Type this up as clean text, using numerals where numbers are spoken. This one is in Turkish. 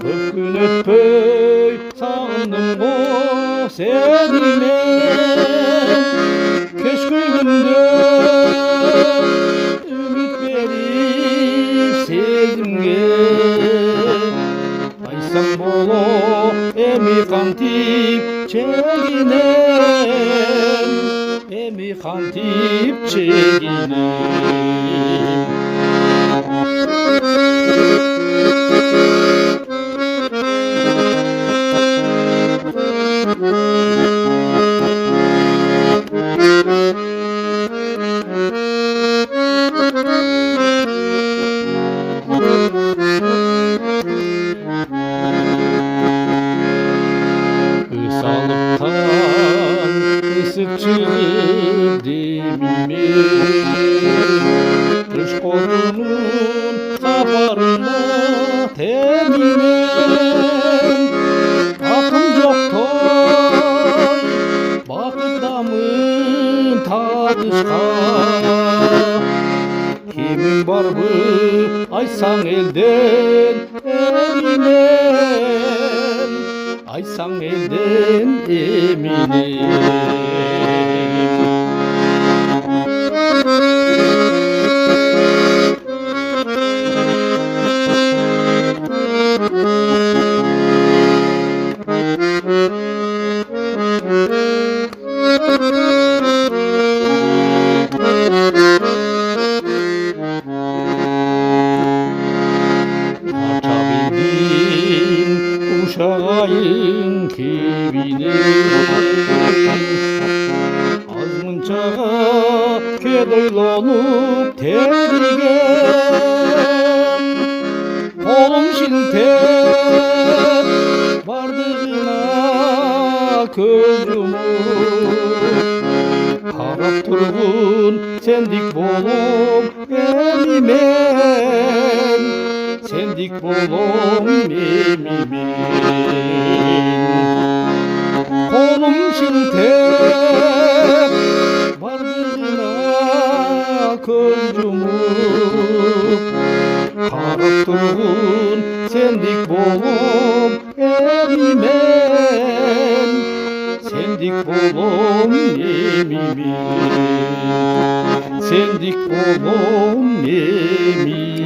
Kırk gün ötpey sağındım o seni men. Keşkülümde ümit verip sevdimge. Aysan bolo emi kantip çeginem, emi kantip çeginem. Isalıktan ısık çıkıp demime, kış kodunun kaparına temine. Akım yok toy, bakıp damın tadışka. Kimin var bu aysan elden eminem, aysan elden eminem. Uşağayın kibine azmınçağa kedoylanıp tergen. Kolum şilter vardığına közümü, karap turgun sendik bolum elimen, sendik bolum emimen. Kolum şilter vardığına köz yumup, karap turgun sendik bolum emimen, sendik bolum emimen, sendik bolum emimen.